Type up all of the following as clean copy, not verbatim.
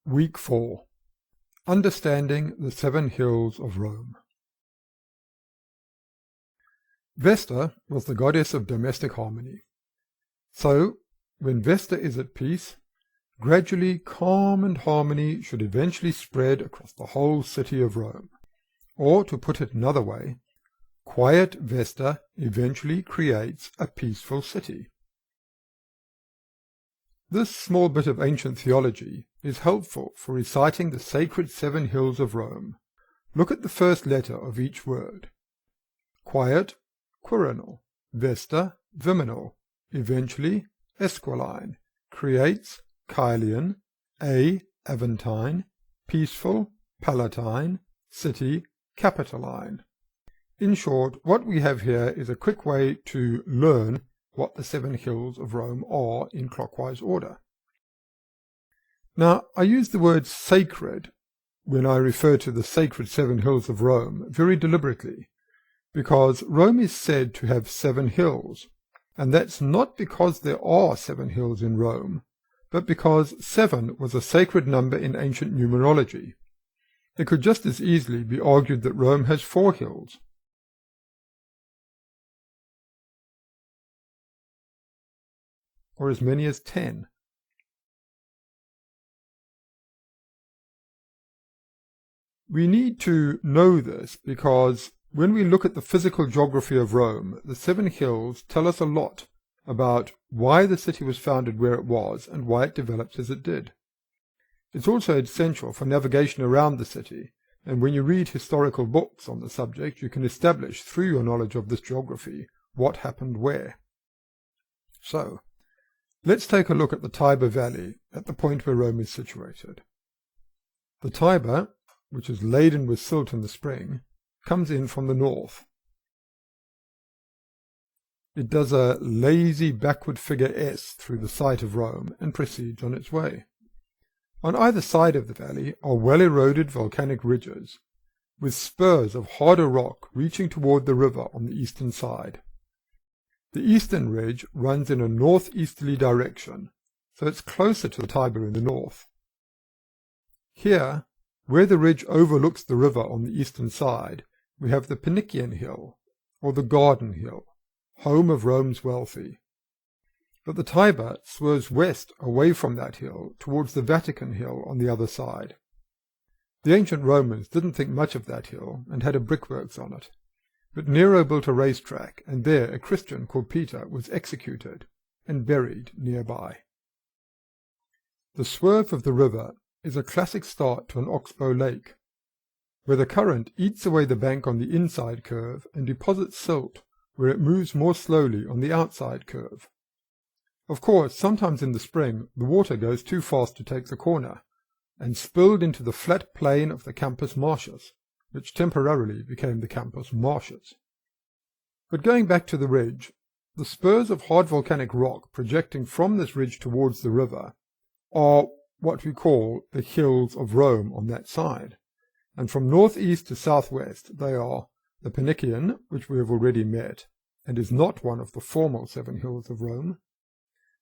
Week 4. Understanding the Seven Hills of Rome. Vesta was the goddess of domestic harmony. So, when Vesta is at peace, gradually calm and harmony should eventually spread across the whole city of Rome. Or, to put it another way, quiet Vesta eventually creates a peaceful city. This small bit of ancient theology is helpful for reciting the sacred seven hills of Rome. Look at the first letter of each word. Quiet, Quirinal; Vesta, Viminal; eventually, Esquiline; creates, Caelian; Aventine; peaceful, Palatine; city, Capitoline. In short, what we have here is a quick way to learn what the seven hills of Rome are in clockwise order. Now, I use the word sacred when I refer to the sacred seven hills of Rome very deliberately, because Rome is said to have 7 hills, and that's not because there are 7 hills in Rome, but because 7 was a sacred number in ancient numerology. It could just as easily be argued that Rome has 4 hills. Or as many as 10. We need to know this because when we look at the physical geography of Rome, the 7 hills tell us a lot about why the city was founded where it was and why it developed as it did. It's also essential for navigation around the city, and when you read historical books on the subject, you can establish through your knowledge of this geography what happened where. So, let's take a look at the Tiber Valley at the point where Rome is situated. The Tiber, which is laden with silt in the spring, comes in from the north. It does a lazy backward figure S through the site of Rome and proceeds on its way. On either side of the valley are well-eroded volcanic ridges, with spurs of harder rock reaching toward the river on the eastern side. The eastern ridge runs in a northeasterly direction, so it's closer to the Tiber in the north. Here, where the ridge overlooks the river on the eastern side, we have the Pinician Hill, or the Garden Hill, home of Rome's wealthy. But the Tiber swerves west away from that hill towards the Vatican Hill on the other side. The ancient Romans didn't think much of that hill and had a brickworks on it. But Nero built a racetrack, and there a Christian called Peter was executed and buried nearby. The swerve of the river is a classic start to an oxbow lake, where the current eats away the bank on the inside curve and deposits silt where it moves more slowly on the outside curve. Of course, sometimes in the spring the water goes too fast to take the corner, and spilled into the flat plain of the Campus Martius, which temporarily became the Campus Martius. But going back to the ridge, the spurs of hard volcanic rock projecting from this ridge towards the river are what we call the hills of Rome on that side, and from northeast to southwest they are the Pinician, which we have already met, and is not one of the formal 7 hills of Rome,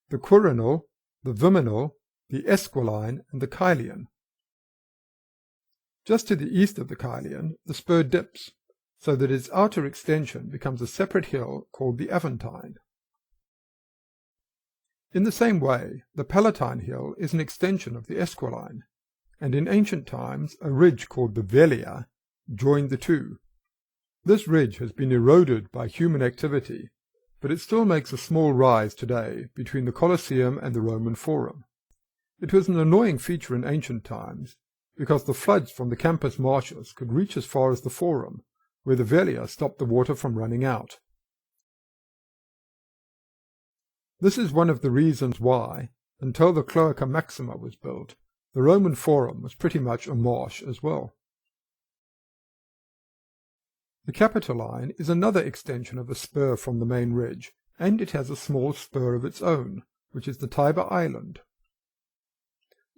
the Quirinal, the Viminal, the Esquiline, and the Caelian. Just to the east of the Caelian, the spur dips, so that its outer extension becomes a separate hill called the Aventine. In the same way, the Palatine Hill is an extension of the Esquiline, and in ancient times a ridge called the Velia joined the two. This ridge has been eroded by human activity, but it still makes a small rise today between the Colosseum and the Roman Forum. It was an annoying feature in ancient times, because the floods from the Campus Martius could reach as far as the Forum, where the Velia stopped the water from running out. This is one of the reasons why, until the Cloaca Maxima was built, the Roman Forum was pretty much a marsh as well. The Capitoline is another extension of a spur from the main ridge, and it has a small spur of its own, which is the Tiber Island.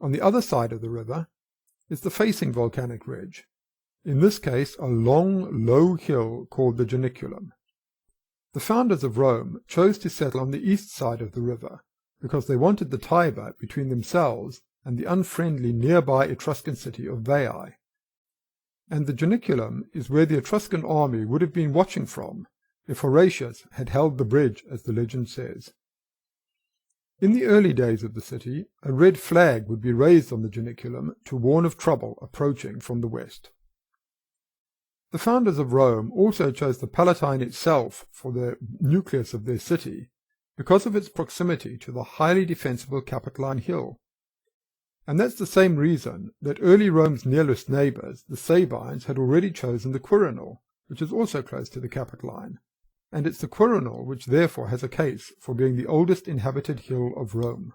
On the other side of the river is the facing volcanic ridge, in this case a long, low hill called the Janiculum. The founders of Rome chose to settle on the east side of the river, because they wanted the Tiber between themselves and the unfriendly nearby Etruscan city of Veii. And the Janiculum is where the Etruscan army would have been watching from if Horatius had held the bridge, as the legend says. In the early days of the city, a red flag would be raised on the Janiculum to warn of trouble approaching from the west. The founders of Rome also chose the Palatine itself for the nucleus of their city because of its proximity to the highly defensible Capitoline Hill. And that's the same reason that early Rome's nearest neighbours, the Sabines, had already chosen the Quirinal, which is also close to the Capitoline. And it's the Quirinal which therefore has a case for being the oldest inhabited hill of Rome.